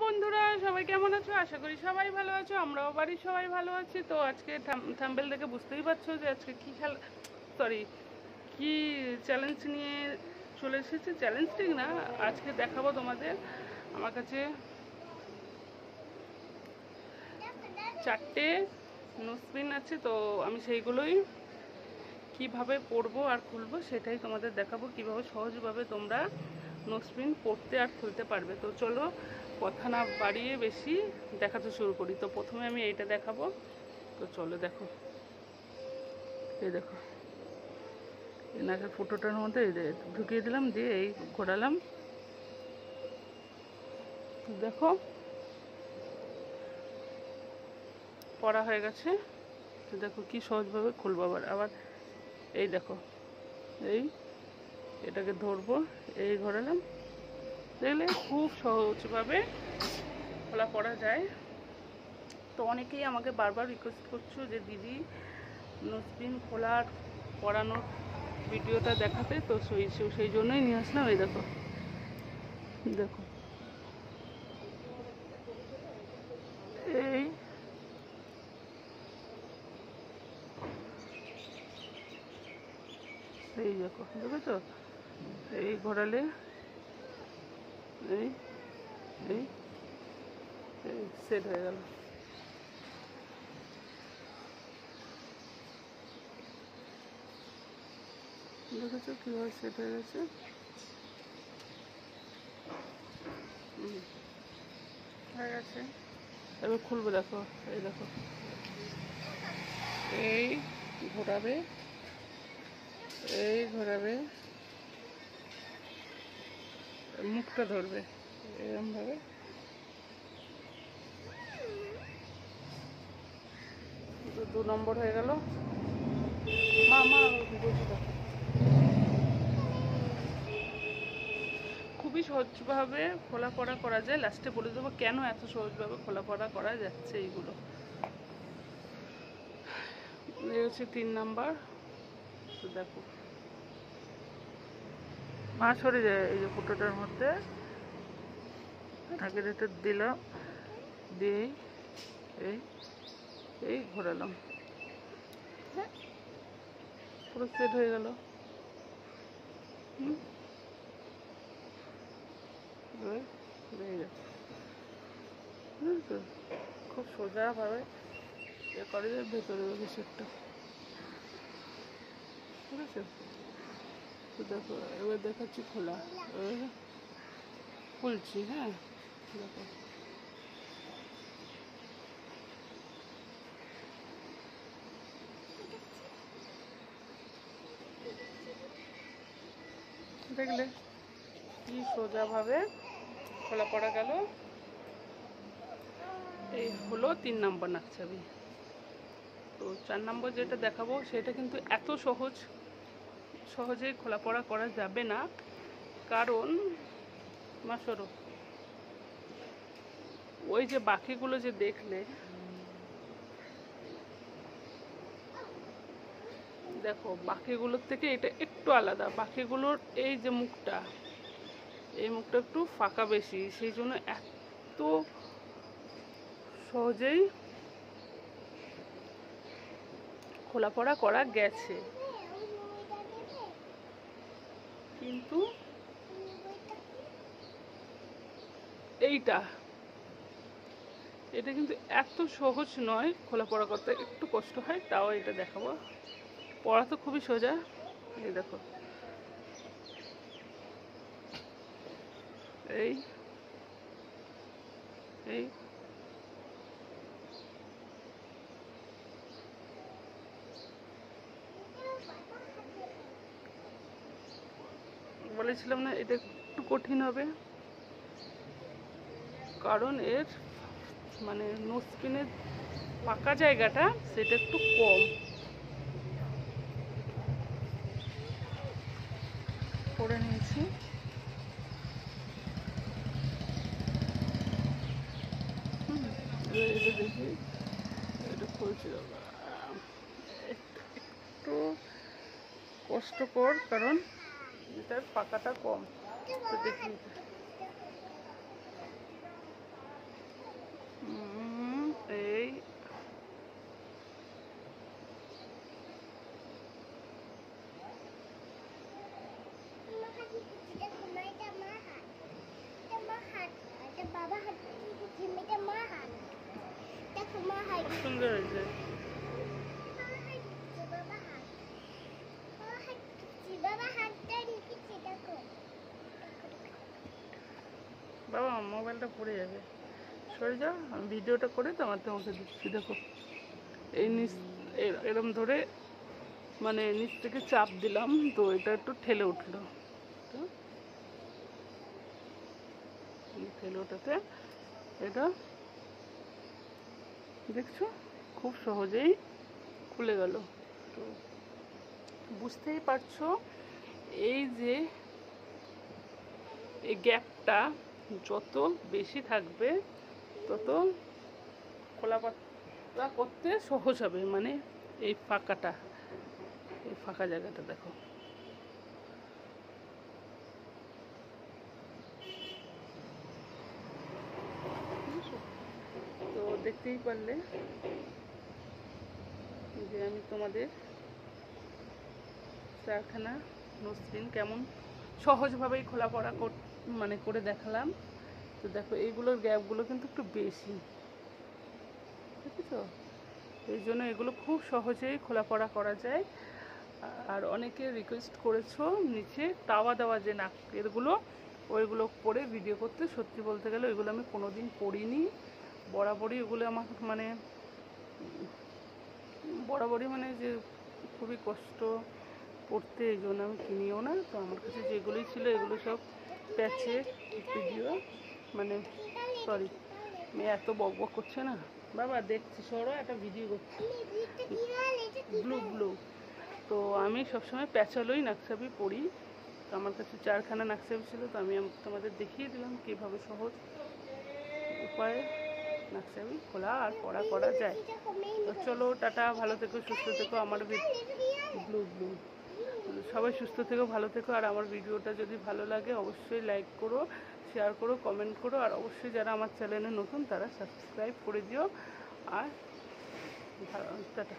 বন্ধুরা, সবাই কেমন আছো? আশা করি সবাই ভালো আছো। আমরাও বাড়ির সবাই ভালো আছি। তো আজকে থাম্বনেল দেখে বুঝতেই পারছো যে আজকে কি কি চ্যালেঞ্জ নিয়ে চলে এসেছে। চ্যালেঞ্জ ঠিক না, আজকে দেখাবো তোমাদের। আমার কাছে 4টে নোজপিন আছে, তো আমি সেইগুলোই কিভাবে পরবো আর খুলবো সেটাই তোমাদের দেখাবো, কিভাবে সহজভাবে তোমরা নোজপিন পরতে আর খুলতে পারবে। তো চলো কথা না বাড়িয়ে বেশি দেখাতে শুরু করি। তো প্রথমে আমি এইটা দেখাবো। তো চলো দেখো, এই দেখো এই নাকের ফুটোটার মধ্যে এই ঢুকিয়ে দিলাম, দিয়ে এই ঘোরালাম। দেখো পড়া হয়ে গেছে। তো দেখো কি সহজভাবে খুলবো। আবার এই দেখো, এই এটাকে ধরবো, এই ঘোরালাম, দেখলে খুব সহজভাবে খোলা পড়া যায়। তো অনেকেই আমাকে বারবার রিকোয়েস্ট করছো যে দিদি নোজপিন খোলার পরানোর ভিডিওটা দেখাতে। তো সেই জন্যই নিয়ে আসলাম। এই দেখো দেখো এই এই দেখো, দেখেছো? এই ঘোরালে এই এই এই সেট হয়ে গেল। দেখেছো কীভাবে সেট হয়ে গেছে? হয়ে গেছে। এবার খুলবো, দেখো এই দেখো, এই ঘোরাবে, এই ঘোরাবে, মুখটা ধরবে এরমভাবে। তো 2 নম্বর হয়ে গেল। মা মা বসে দেখো, খুবই সহজভাবে খোলা পড়া করা যায়। লাস্টে বলে দেবো কেন এত সহজভাবে খোলা পড়া করা যাচ্ছে। এইগুলো এই হচ্ছে 3 নাম্বার। তো দেখো মা সরে যায়, এই যে ফুটোটার মধ্যে আগের এটা দিলাম, দিয়ে এই এই ঘোরালাম, পুরো সেট হয়ে গেল। খুব সোজাভাবে এ করে যায় ভেতরে সেটটা, ঠিক আছে? তো দেখো এবার দেখাচ্ছি খোলা, এবার খুলছি। হ্যাঁ দেখো, দেখলে কি সোজাভাবে খোলা পড়া গেল। এই হলো 3 নম্বর নাকছাবি। তো 4 নম্বর যেটা দেখাবো সেটা কিন্তু এত সহজেই খোলা পড়া করা যাবে না, কারণ মাসরো ওই যে বাকিগুলো যে দেখলে, দেখো বাকিগুলোর থেকে এটা একটু আলাদা। বাকিগুলোর এই যে মুখটা, এই মুখটা একটু ফাঁকা বেশি, সেই জন্য এত সহজেই খোলা পড়া করা গেছে। কিন্তু এটা কিন্তু এত সহজ নয় খোলা পড়া করতে, একটু কষ্ট হয়। তাও এটা দেখাবো, পড়া তো খুবই সোজা। এই দেখো, এই এই বলেছিলাম না এটা একটু কঠিন হবে, কারণ এর মানে নোজপিনের ফাঁকা জায়গাটা সেটা একটু কম। করে নিয়েছি। এটা দেখি, এটা খুলছি। একটু কষ্টকর, কারণ এটার ফাঁকাটা কম। তো দেখি সুন্দর হয়েছে। বাবা মোবাইলটা পড়ে যাবে, সরে যাও, আমি ভিডিওটা করে তোমাকে দিচ্ছি। দেখো এই নিচ এরম ধরে মানে নিচ থেকে চাপ দিলাম তো এটা একটু ঠেলে উঠলো, তো ঠেলে ওঠাতে এটা দেখছো খুব সহজেই খুলে গেল। তো বুঝতেই পারছো এই যে এই গ্যাপটা যত বেশি থাকবে তত খোলা পাতা করতে সহজ হবে। মানে এই ফাঁকাটা, এই ফাঁকা জায়গাটা দেখো, তো দেখতেই পারলে যে আমি তোমাদের চারখানা নসরিন কেমন সহজভাবেই খোলা পড়া মানে করে দেখালাম। তো দেখো এইগুলোর গ্যাপগুলো কিন্তু একটু বেশি, দেখেছো? এই জন্য এগুলো খুব সহজেই খোলা পড়া করা যায়। আর অনেকে রিকোয়েস্ট করেছো নিচে তাওয়া দেওয়া যে নাকেরগুলো, ওইগুলো পরে ভিডিও করতে। সত্যি বলতে গেলে ওইগুলো আমি কোনোদিন পরিনি। বরাবরই ওগুলো আমার মানে যে খুবই কষ্ট পড়তে, এই জন্য আমি কিনিও না। তো আমার কাছে যেগুলোই ছিল এগুলো সব প্যাচের ভিডিও, মানে সরি মেয়ে এত বক বক করছে না বাবা, দেখছি সরো, একটা ভিডিও করছি ব্লু। তো আমি সবসময় প্যাচালোই নাকছাবি পরি। তো আমার কাছে 4খানা নাকছাবি ছিল, তো আমি তোমাদের দেখিয়ে দিলাম কীভাবে সহজ উপায়ে নাকছাবি খোলা আর পড়া করা যায়। তো চলো টাটা, ভালো থেকো, সুস্থ থেকো। আমার ব্লু সবাই সুস্থ থেকো, ভালো থেকো। আর আমার ভিডিওটা যদি ভালো লাগে অবশ্যই লাইক করো, শেয়ার করো, কমেন্ট করো। আর অবশ্যই যারা আমার চ্যানেলে নতুন তারা সাবস্ক্রাইব করে দিও। আর টাটা।